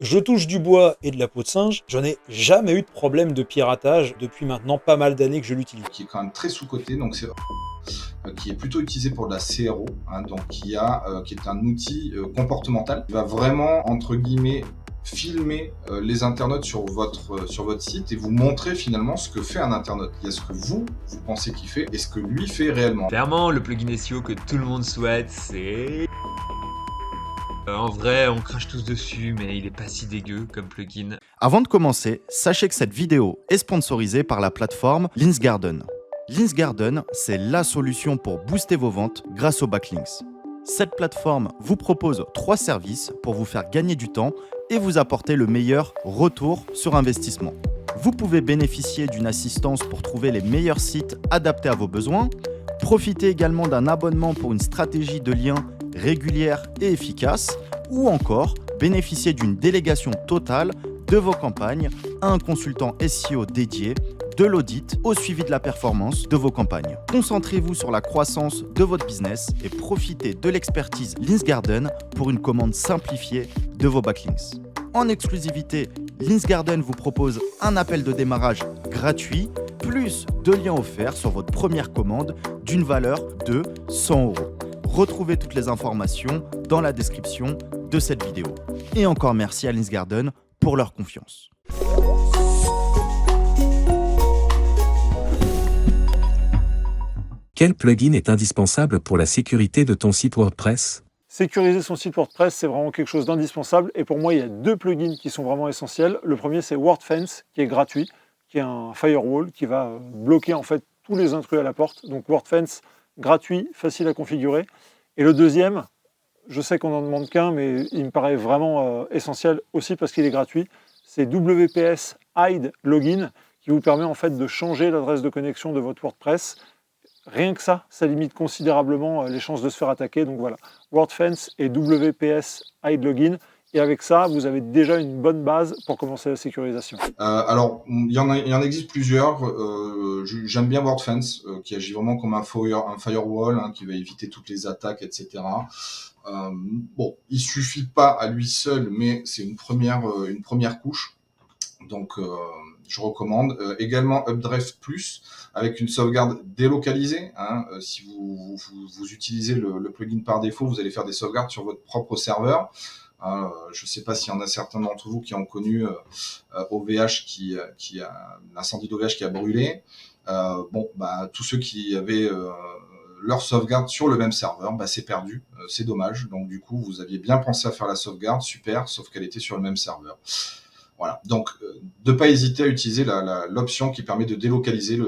Je touche du bois et de la peau de singe, je n'ai jamais eu de problème de piratage depuis maintenant pas mal d'années que je l'utilise. Qui est quand même très sous-coté, donc c'est qui est plutôt utilisé pour de la CRO, hein, donc qui est un outil comportemental. Il va vraiment, entre guillemets, filmer les internautes sur votre site et vous montrer finalement ce que fait un internaute. Il y a ce que vous pensez qu'il fait et ce que lui fait réellement. Clairement, le plugin SEO que tout le monde souhaite, c'est... En vrai, on crache tous dessus, mais il est pas si dégueu comme plugin. Avant de commencer, sachez que cette vidéo est sponsorisée par la plateforme Linsgarden. Linsgarden, c'est la solution pour booster vos ventes grâce aux backlinks. Cette plateforme vous propose 3 services pour vous faire gagner du temps et vous apporter le meilleur retour sur investissement. Vous pouvez bénéficier d'une assistance pour trouver les meilleurs sites adaptés à vos besoins. Profitez également d'un abonnement pour une stratégie de lien régulière et efficace, ou encore bénéficier d'une délégation totale de vos campagnes à un consultant SEO dédié, de l'audit au suivi de la performance de vos campagnes. Concentrez-vous sur la croissance de votre business et profitez de l'expertise Linsgarden pour une commande simplifiée de vos backlinks. En exclusivité, Linsgarden vous propose un appel de démarrage gratuit, plus 2 liens offerts sur votre première commande d'une valeur de 100 €. Retrouvez toutes les informations dans la description de cette vidéo. Et encore merci à Linsgarden pour leur confiance. Quel plugin est indispensable pour la sécurité de ton site WordPress? Sécuriser son site WordPress, c'est vraiment quelque chose d'indispensable. Et pour moi, il y a 2 plugins qui sont vraiment essentiels. Le premier, c'est WordFence, qui est gratuit, qui est un firewall qui va bloquer en fait tous les intrus à la porte. Donc WordFence, gratuit, facile à configurer. Et le deuxième, je sais qu'on n'en demande qu'un, mais il me paraît vraiment essentiel aussi parce qu'il est gratuit. C'est WPS Hide Login, qui vous permet en fait de changer l'adresse de connexion de votre WordPress. Rien que ça limite considérablement les chances de se faire attaquer. Donc voilà, WordFence et WPS Hide Login. Et avec ça, vous avez déjà une bonne base pour commencer la sécurisation. Alors, il y en existe plusieurs. J'aime bien WordFence, qui agit vraiment comme un firewall, hein, qui va éviter toutes les attaques, etc. Bon, il suffit pas à lui seul, mais c'est une première couche. Donc, je recommande. Également Updraft Plus, avec une sauvegarde délocalisée. Hein. Si vous utilisez le plugin par défaut, vous allez faire des sauvegardes sur votre propre serveur. Je ne sais pas s'il y en a certains d'entre vous qui ont connu OVH l'incendie d'OVH qui a brûlé. Tous ceux qui avaient leur sauvegarde sur le même serveur, c'est perdu, c'est dommage. Donc du coup, vous aviez bien pensé à faire la sauvegarde, super, sauf qu'elle était sur le même serveur. Voilà. Donc, de ne pas hésiter à utiliser l'option qui permet de délocaliser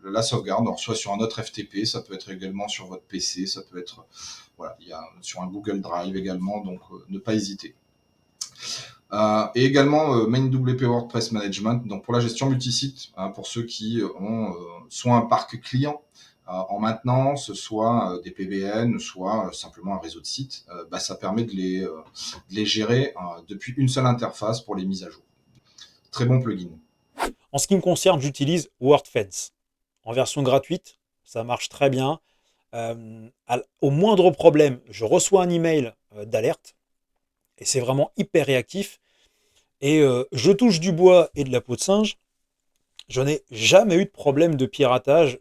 la sauvegarde, alors soit sur un autre FTP, ça peut être également sur votre PC, ça peut être il y a sur un Google Drive également, donc ne pas hésiter. Et également MainWP WordPress Management, donc pour la gestion multisite, hein, pour ceux qui ont soit un parc client en maintenance, soit des PBN, soit simplement un réseau de sites, ça permet de les gérer depuis une seule interface pour les mises à jour. Très bon plugin. En ce qui me concerne, j'utilise WordFence. En version gratuite, ça marche très bien. Au moindre problème, je reçois un email d'alerte et c'est vraiment hyper réactif. Et je touche du bois et de la peau de singe, je n'ai jamais eu de problème de piratage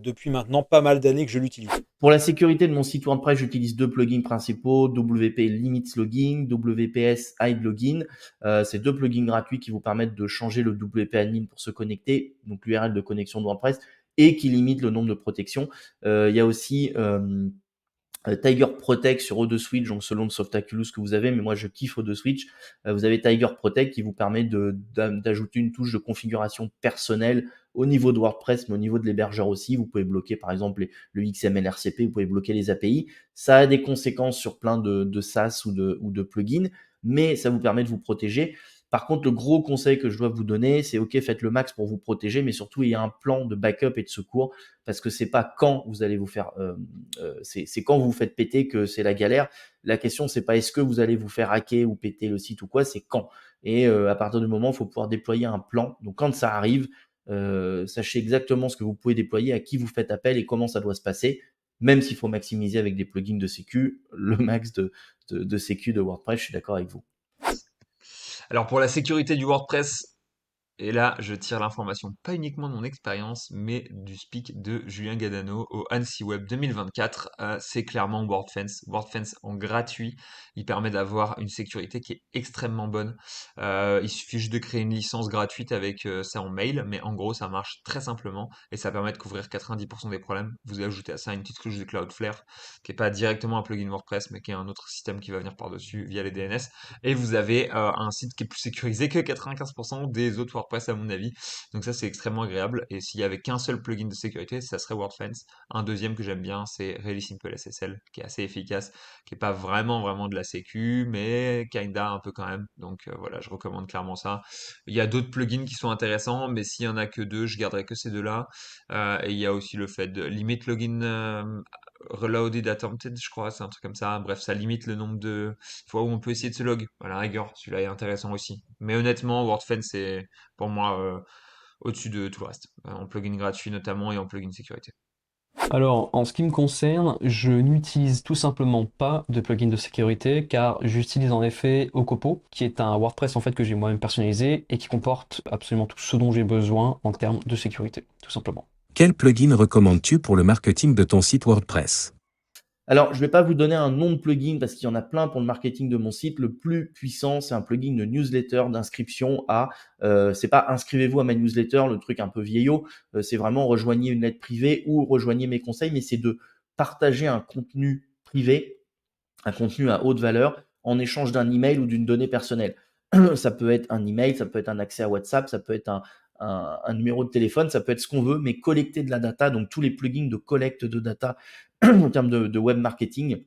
depuis maintenant pas mal d'années que je l'utilise. Pour la sécurité de mon site WordPress, j'utilise 2 plugins principaux, WP Limits Logging, WPS Hide Login. C'est 2 plugins gratuits qui vous permettent de changer le WP admin pour se connecter, donc l'URL de connexion de WordPress, et qui limitent le nombre de protections. Il y a aussi Tiger Protect sur O2Switch, donc selon le Softaculous que vous avez, mais moi je kiffe O2Switch. Vous avez Tiger Protect qui vous permet d'ajouter une touche de configuration personnelle au niveau de WordPress, mais au niveau de l'hébergeur aussi. Vous pouvez bloquer par exemple le XML RCP, vous pouvez bloquer les API. Ça a des conséquences sur plein de SaaS ou de plugins, mais ça vous permet de vous protéger. Par contre, le gros conseil que je dois vous donner, c'est OK, faites le max pour vous protéger, mais surtout, il y a un plan de backup et de secours, parce que c'est pas quand vous allez vous faire, c'est quand vous vous faites péter que c'est la galère. La question, c'est pas est-ce que vous allez vous faire hacker ou péter le site ou quoi, c'est quand. Et à partir du moment, il faut pouvoir déployer un plan. Donc, quand ça arrive, sachez exactement ce que vous pouvez déployer, à qui vous faites appel et comment ça doit se passer. Même s'il faut maximiser avec des plugins de sécu, le max de sécu de WordPress, je suis d'accord avec vous. Alors pour la sécurité du WordPress, et là, je tire l'information pas uniquement de mon expérience, mais du speak de Julien Gadano au Annecy Web 2024. C'est clairement WordFence. WordFence en gratuit, il permet d'avoir une sécurité qui est extrêmement bonne. Il suffit juste de créer une licence gratuite avec ça en mail, mais en gros, ça marche très simplement et ça permet de couvrir 90% des problèmes. Vous ajoutez à ça une petite couche de Cloudflare, qui est pas directement un plugin WordPress, mais qui est un autre système qui va venir par-dessus via les DNS. Et vous avez un site qui est plus sécurisé que 95% des autres WordPress à mon avis. Donc ça c'est extrêmement agréable. Et s'il y avait qu'un seul plugin de sécurité, ça serait WordFence. Un deuxième que j'aime bien, c'est Really Simple SSL, qui est assez efficace, qui est pas vraiment de la sécu, mais kinda un peu quand même. Donc voilà, je recommande clairement ça. Il y a d'autres plugins qui sont intéressants, mais s'il y en a que deux, je garderai que ces deux-là. Et il y a aussi le fait de limit login reloaded attempted, je crois, c'est un truc comme ça. Bref, ça limite le nombre de fois où on peut essayer de se log. À la rigueur, celui-là est intéressant aussi. Mais honnêtement, WordFence, c'est pour moi au-dessus de tout le reste. En plugin gratuit notamment et en plugin sécurité. Alors, en ce qui me concerne, je n'utilise tout simplement pas de plugin de sécurité car j'utilise en effet Ocopo, qui est un WordPress en fait que j'ai moi-même personnalisé et qui comporte absolument tout ce dont j'ai besoin en termes de sécurité, tout simplement. Quel plugin recommandes-tu pour le marketing de ton site WordPress? Alors, je ne vais pas vous donner un nom de plugin parce qu'il y en a plein pour le marketing de mon site. Le plus puissant, c'est un plugin de newsletter, d'inscription à, c'est pas inscrivez-vous à ma newsletter, le truc un peu vieillot, c'est vraiment rejoignez une lettre privée ou rejoignez mes conseils, mais c'est de partager un contenu privé, un contenu à haute valeur en échange d'un email ou d'une donnée personnelle. Ça peut être un email, ça peut être un accès à WhatsApp, ça peut être un numéro de téléphone, ça peut être ce qu'on veut, mais collecter de la data, donc tous les plugins de collecte de data en termes de web marketing,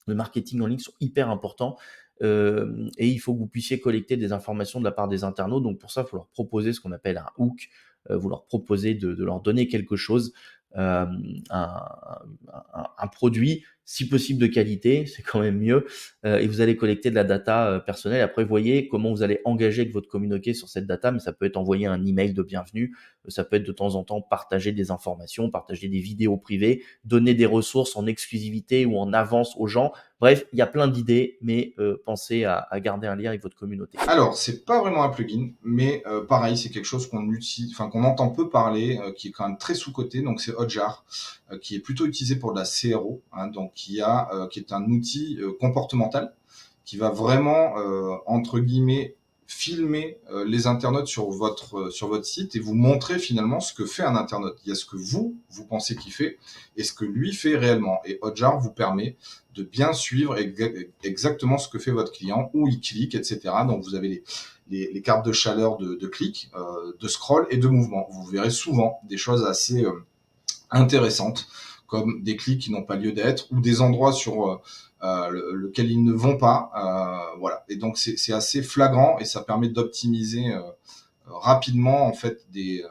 de marketing en ligne sont hyper importants. Et il faut que vous puissiez collecter des informations de la part des internautes. Donc pour ça, il faut leur proposer ce qu'on appelle un hook. Vous leur proposez de leur donner quelque chose, un, un produit, si possible de qualité, c'est quand même mieux. Et vous allez collecter de la data personnelle. Après, voyez comment vous allez engager avec votre communauté sur cette data, mais ça peut être envoyer un email de bienvenue, ça peut être de temps en temps partager des informations, partager des vidéos privées, donner des ressources en exclusivité ou en avance aux gens. Bref, il y a plein d'idées, mais pensez à garder un lien avec votre communauté. Alors, c'est pas vraiment un plugin, mais pareil, c'est quelque chose qu'on utilise, enfin qu'on entend peu parler, qui est quand même très sous-coté. Donc c'est Hotjar, qui est plutôt utilisé pour de la CRO, hein, donc qui est un outil comportemental qui va vraiment entre guillemets filmer les internautes sur votre site et vous montrer finalement ce que fait un internaute. Il y a ce que vous pensez qu'il fait et ce que lui fait réellement. Et Hotjar vous permet de bien suivre exactement ce que fait votre client, où il clique, etc. Donc vous avez les cartes de chaleur de clic, de scroll et de mouvement. Vous verrez souvent des choses assez intéressantes, comme des clics qui n'ont pas lieu d'être, ou des endroits sur lequel ils ne vont pas. Voilà. Et donc c'est assez flagrant et ça permet d'optimiser rapidement en fait des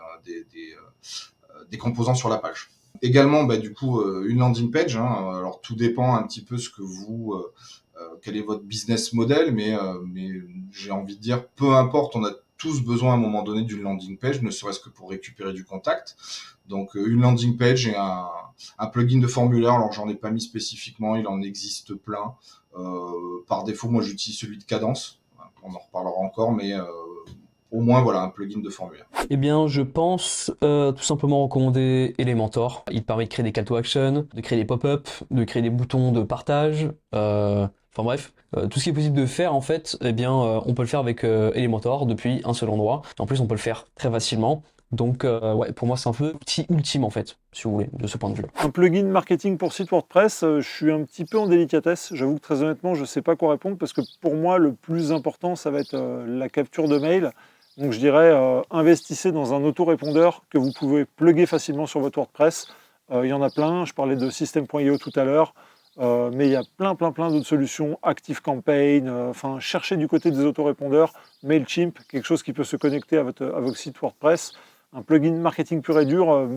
composants sur la page. Également, du coup, une landing page. Hein, alors tout dépend un petit peu ce que quel est votre business model, mais j'ai envie de dire, peu importe, on a tous besoin à un moment donné d'une landing page, ne serait-ce que pour récupérer du contact. Donc une landing page et un plugin de formulaire. Alors j'en ai pas mis spécifiquement, il en existe plein. Par défaut, moi j'utilise celui de Cadence. On en reparlera encore, mais au moins voilà un plugin de formulaire. Eh bien, je pense tout simplement recommander Elementor. Il permet de créer des call to action, de créer des pop-up, de créer des boutons de partage. Enfin bref, tout ce qui est possible de faire en fait, eh bien, on peut le faire avec Elementor depuis un seul endroit. En plus, on peut le faire très facilement. Donc ouais, pour moi, c'est un peu l'outil ultime en fait, si vous voulez, de ce point de vue-là. Un plugin marketing pour site WordPress, je suis un petit peu en délicatesse. J'avoue que très honnêtement, je ne sais pas quoi répondre parce que pour moi, le plus important, ça va être la capture de mail. Donc je dirais, investissez dans un autorépondeur que vous pouvez plugger facilement sur votre WordPress. Il y en a plein, je parlais de System.io tout à l'heure, mais il y a plein d'autres solutions, ActiveCampaign, enfin cherchez du côté des autorépondeurs, Mailchimp, quelque chose qui peut se connecter à votre site WordPress. Un plugin marketing pur et dur,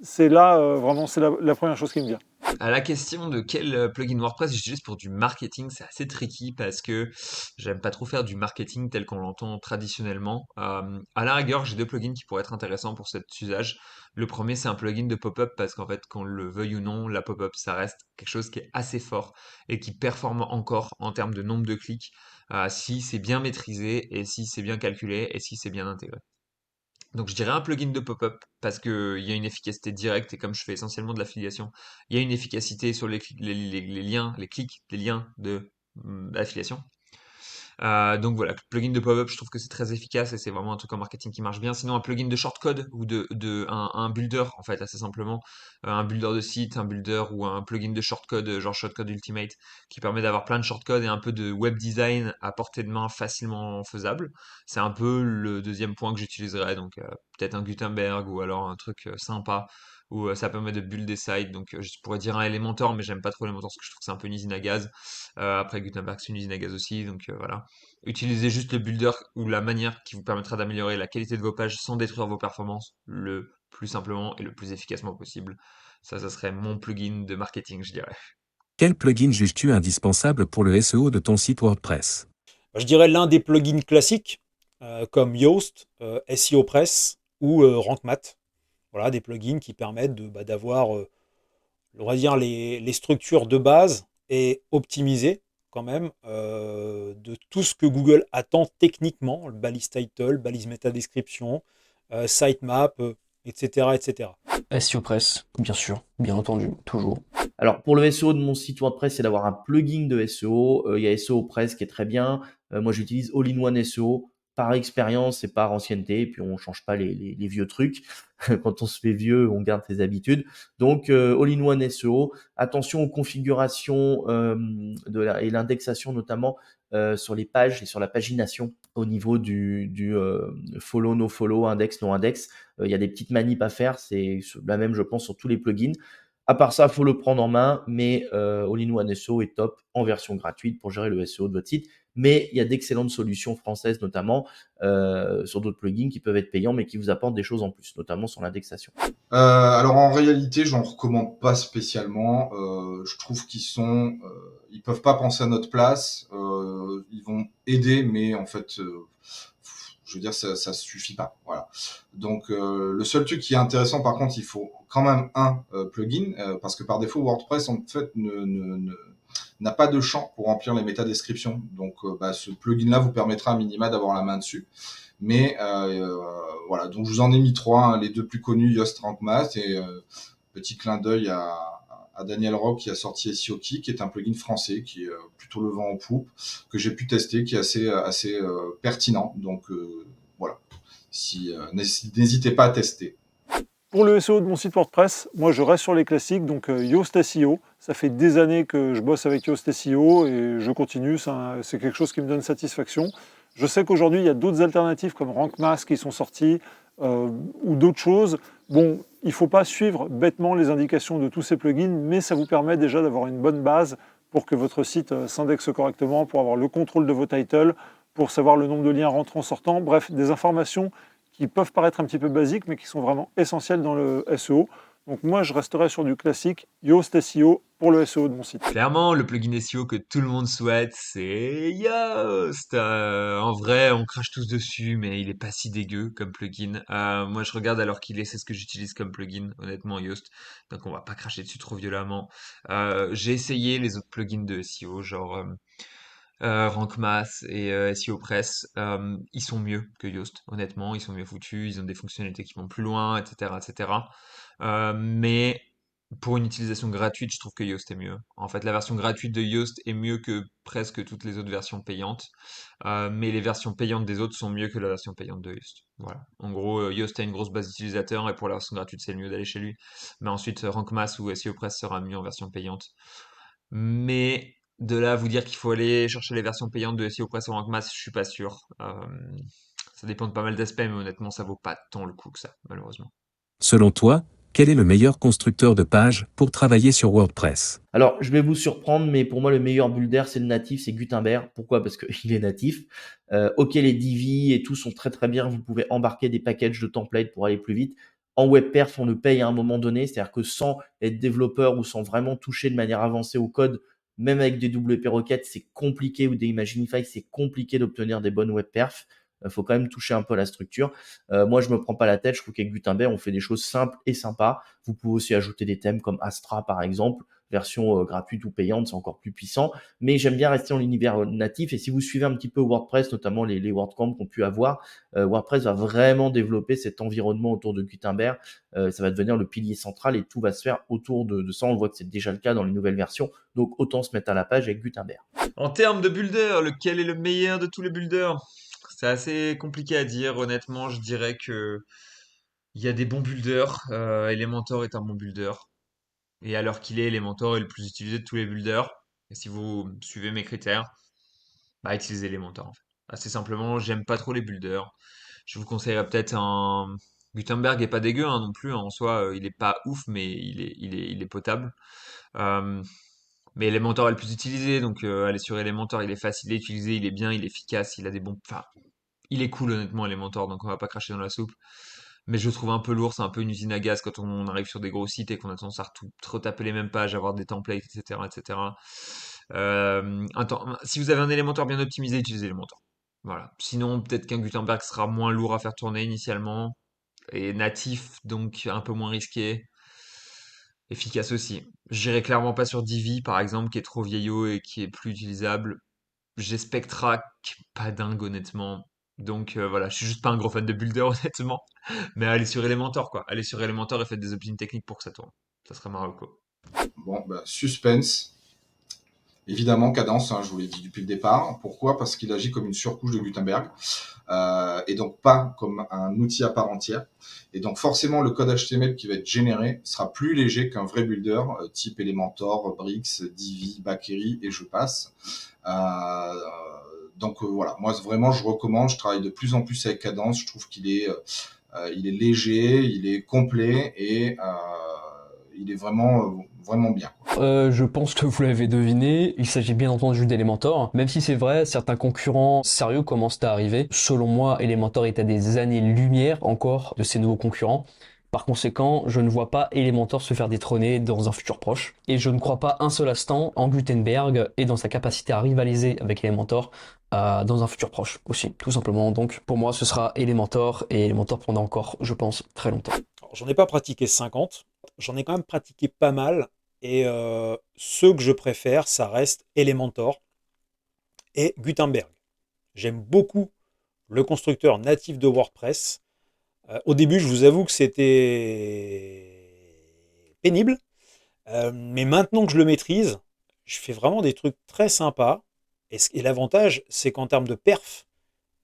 c'est là, vraiment, c'est la première chose qui me vient. À la question de quel plugin WordPress j'utilise pour du marketing, c'est assez tricky parce que j'aime pas trop faire du marketing tel qu'on l'entend traditionnellement. À la rigueur, j'ai deux plugins qui pourraient être intéressants pour cet usage. Le premier, c'est un plugin de pop-up parce qu'en fait, qu'on le veuille ou non, la pop-up, ça reste quelque chose qui est assez fort et qui performe encore en termes de nombre de clics si c'est bien maîtrisé et si c'est bien calculé et si c'est bien intégré. Donc je dirais un plugin de pop-up parce que il y a une efficacité directe et comme je fais essentiellement de l'affiliation, il y a une efficacité sur les liens, les clics, les liens de l'affiliation. Donc voilà, plugin de pop-up, je trouve que c'est très efficace et c'est vraiment un truc en marketing qui marche bien. Sinon, un plugin de shortcode ou un builder, en fait, assez simplement, un builder de site, un builder ou un plugin de shortcode, genre Shortcode Ultimate, qui permet d'avoir plein de shortcodes et un peu de web design à portée de main facilement faisable. C'est un peu le deuxième point que j'utiliserais, donc peut-être un Gutenberg ou alors un truc sympa où ça permet de build des sites. Donc je pourrais dire un Elementor, mais j'aime pas trop Elementor parce que je trouve que c'est un peu une usine à gaz. Après Gutenberg, c'est une usine à gaz aussi, donc voilà. Utilisez juste le builder ou la manière qui vous permettra d'améliorer la qualité de vos pages sans détruire vos performances le plus simplement et le plus efficacement possible. Ça serait mon plugin de marketing, je dirais. Quel plugin juges-tu indispensable pour le SEO de ton site WordPress? Je dirais l'un des plugins classiques, comme Yoast, SEO Press ou Rank Math. Voilà, des plugins qui permettent d'avoir, on va dire, les structures de base et optimiser quand même de tout ce que Google attend techniquement, le balise title, balise métadescription, sitemap, etc., etc. SEO Press, bien sûr, bien entendu, toujours. Alors, pour le SEO de mon site WordPress, c'est d'avoir un plugin de SEO. Il y a SEO Press qui est très bien. Moi, j'utilise All-in-One SEO par expérience et par ancienneté. Et puis, on change pas les vieux trucs. Quand on se fait vieux, on garde ses habitudes. Donc, All-in-One SEO. Attention aux configurations et l'indexation notamment sur les pages et sur la pagination au niveau du follow, no follow, index, no index. Il y a des petites manips à faire. C'est la même, je pense, sur tous les plugins. À part ça, il faut le prendre en main, mais All-in-One SEO est top en version gratuite pour gérer le SEO de votre site. Mais il y a d'excellentes solutions françaises, notamment sur d'autres plugins qui peuvent être payants, mais qui vous apportent des choses en plus, notamment sur l'indexation. Alors en réalité, j'en recommande pas spécialement. Je trouve ils peuvent pas penser à notre place. Ils vont aider, mais en fait, je veux dire, ça suffit pas. Voilà. Donc le seul truc qui est intéressant, par contre, il faut quand même un plugin, parce que par défaut, WordPress en fait n'a pas de champ pour remplir les métadescriptions. Donc ce plugin-là vous permettra à minima d'avoir la main dessus. Mais voilà, donc je vous en ai mis trois, hein, les deux plus connus, Yoast, Rank Math, et petit clin d'œil à Daniel Rock qui a sorti SEOKey, qui est un plugin français qui est plutôt le vent en poupe, que j'ai pu tester, qui est assez pertinent. Donc voilà, n'hésitez pas à tester. Pour le SEO de mon site WordPress, moi je reste sur les classiques, donc Yoast SEO. Ça fait des années que je bosse avec Yoast SEO et je continue, c'est quelque chose qui me donne satisfaction. Je sais qu'aujourd'hui il y a d'autres alternatives comme Rank Math qui sont sorties ou d'autres choses. Bon, il ne faut pas suivre bêtement les indications de tous ces plugins, mais ça vous permet déjà d'avoir une bonne base pour que votre site s'indexe correctement, pour avoir le contrôle de vos titles, pour savoir le nombre de liens rentrants, sortants, bref, des informations qui peuvent paraître un petit peu basiques, mais qui sont vraiment essentielles dans le SEO. Donc moi, je resterai sur du classique Yoast SEO pour le SEO de mon site. Clairement, le plugin SEO que tout le monde souhaite, c'est Yoast. En vrai, on crache tous dessus, mais il est pas si dégueu comme plugin. Moi, je regarde alors qu'il est, c'est ce que j'utilise comme plugin, honnêtement, Yoast. Donc, on va pas cracher dessus trop violemment. J'ai essayé les autres plugins de SEO, genre Rank Math et SEO Press. Ils sont mieux que Yoast, honnêtement. Ils sont mieux foutus, ils ont des fonctionnalités qui vont plus loin, etc., etc. Mais pour une utilisation gratuite, je trouve que Yoast est mieux. En fait, la version gratuite de Yoast est mieux que presque toutes les autres versions payantes. Mais les versions payantes des autres sont mieux que la version payante de Yoast. Voilà. En gros, Yoast a une grosse base d'utilisateurs et pour la version gratuite, c'est le mieux d'aller chez lui. Mais ensuite, Rank Math ou SEO Press sera mieux en version payante. Mais de là à vous dire qu'il faut aller chercher les versions payantes de SEO Press ou Rank Math, je suis pas sûr. Ça dépend de pas mal d'aspects, mais honnêtement, ça vaut pas tant le coup que ça, malheureusement. Selon toi, quel est le meilleur constructeur de pages pour travailler sur WordPress? Alors, je vais vous surprendre, mais pour moi, le meilleur builder, c'est le natif, c'est Gutenberg. Pourquoi? Parce qu'il est natif. Ok, les Divi et tout sont très très bien. Vous pouvez embarquer des packages de templates pour aller plus vite. En WebPerf, on le paye à un moment donné, c'est-à-dire que sans être développeur ou sans vraiment toucher de manière avancée au code, même avec des WP Rocket, c'est compliqué, ou des Imaginify, c'est compliqué d'obtenir des bonnes WebPerf. Faut quand même toucher un peu à la structure. Moi, je me prends pas la tête. Je trouve qu'avec Gutenberg, on fait des choses simples et sympas. Vous pouvez aussi ajouter des thèmes comme Astra, par exemple, version gratuite ou payante, c'est encore plus puissant. Mais j'aime bien rester dans l'univers natif. Et si vous suivez un petit peu WordPress, notamment les WordCamp qu'on pu avoir, WordPress va vraiment développer cet environnement autour de Gutenberg. Ça va devenir le pilier central et tout va se faire autour de ça. On voit que c'est déjà le cas dans les nouvelles versions. Donc, autant se mettre à la page avec Gutenberg. En termes de builder, lequel est le meilleur de tous les builders? C'est assez compliqué à dire, honnêtement. Je dirais que il y a des bons builders. Elementor est un bon builder. Et à l'heure qu'il est, Elementor est le plus utilisé de tous les builders. Et si vous suivez mes critères, bah utilisez Elementor en fait. Assez simplement, j'aime pas trop les builders. Je vous conseillerais peut-être un Gutenberg est pas dégueu hein, non plus. Hein. En soi, il est pas ouf, mais il est potable. Euh, mais Elementor est le plus utilisé, donc allez sur Elementor, il est facile à utiliser, il est bien, il est efficace, il a des bons. Enfin, il est cool honnêtement Elementor, donc on va pas cracher dans la soupe. Mais je le trouve un peu lourd, c'est un peu une usine à gaz quand on arrive sur des gros sites et qu'on a tendance à retaper les mêmes pages, avoir des templates, etc., etc. Si vous avez un Elementor bien optimisé, utilisez Elementor. Voilà. Sinon, peut-être qu'un Gutenberg sera moins lourd à faire tourner initialement et natif, donc un peu moins risqué. Efficace aussi. J'irai clairement pas sur Divi, par exemple, qui est trop vieillot et qui est plus utilisable. J'ai Spectra, qui est pas dingue, honnêtement. Donc voilà, je suis juste pas un gros fan de Builder, honnêtement. Mais allez sur Elementor, quoi. Allez sur Elementor et faites des options techniques pour que ça tourne. Ça serait Marocco. Bon, bah, suspense. Évidemment, Cadence, hein, je vous l'ai dit depuis le départ. Pourquoi? Parce qu'il agit comme une surcouche de Gutenberg, et donc pas comme un outil à part entière. Et donc forcément, le code HTML qui va être généré sera plus léger qu'un vrai builder, type Elementor, Bricks, Divi, Bakery, et je passe. Donc voilà, moi vraiment, je recommande. Je travaille de plus en plus avec Cadence. Je trouve il est léger, il est complet et il est vraiment bien. Je pense que vous l'avez deviné, il s'agit bien entendu d'Elementor, même si c'est vrai, certains concurrents sérieux commencent à arriver. Selon moi, Elementor est à des années-lumière encore de ces nouveaux concurrents. Par conséquent, je ne vois pas Elementor se faire détrôner dans un futur proche. Et je ne crois pas un seul instant en Gutenberg et dans sa capacité à rivaliser avec Elementor dans un futur proche aussi, tout simplement. Donc pour moi, ce sera Elementor et Elementor prendra encore, je pense, très longtemps. Alors, j'en ai pas pratiqué 50, j'en ai quand même pratiqué pas mal. Et ceux que je préfère, ça reste Elementor et Gutenberg. J'aime beaucoup le constructeur natif de WordPress. Au début, je vous avoue que c'était pénible. Mais maintenant que je le maîtrise, je fais vraiment des trucs très sympas. Et l'avantage, c'est qu'en termes de perf,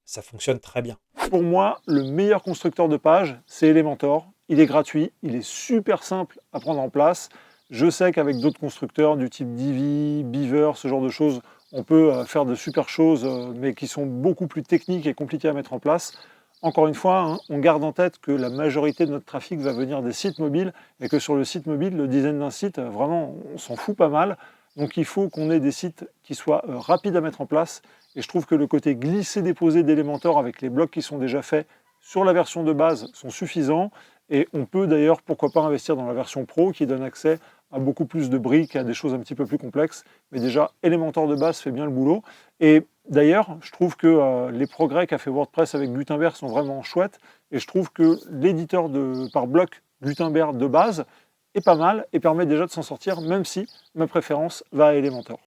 ça fonctionne très bien. Pour moi, le meilleur constructeur de page, c'est Elementor. Il est gratuit, il est super simple à prendre en place. Je sais qu'avec d'autres constructeurs du type Divi, Beaver, ce genre de choses, on peut faire de super choses, mais qui sont beaucoup plus techniques et compliquées à mettre en place. Encore une fois, hein, on garde en tête que la majorité de notre trafic va venir des sites mobiles et que sur le site mobile, le design d'un site, vraiment, on s'en fout pas mal. Donc il faut qu'on ait des sites qui soient rapides à mettre en place. Et je trouve que le côté glisser-déposer d'Elementor avec les blocs qui sont déjà faits sur la version de base sont suffisants. Et on peut d'ailleurs, pourquoi pas, investir dans la version Pro qui donne accès à beaucoup plus de briques, à des choses un petit peu plus complexes. Mais déjà, Elementor de base fait bien le boulot. Et d'ailleurs, je trouve que les progrès qu'a fait WordPress avec Gutenberg sont vraiment chouettes. Et je trouve que l'éditeur par bloc Gutenberg de base est pas mal et permet déjà de s'en sortir, même si ma préférence va à Elementor.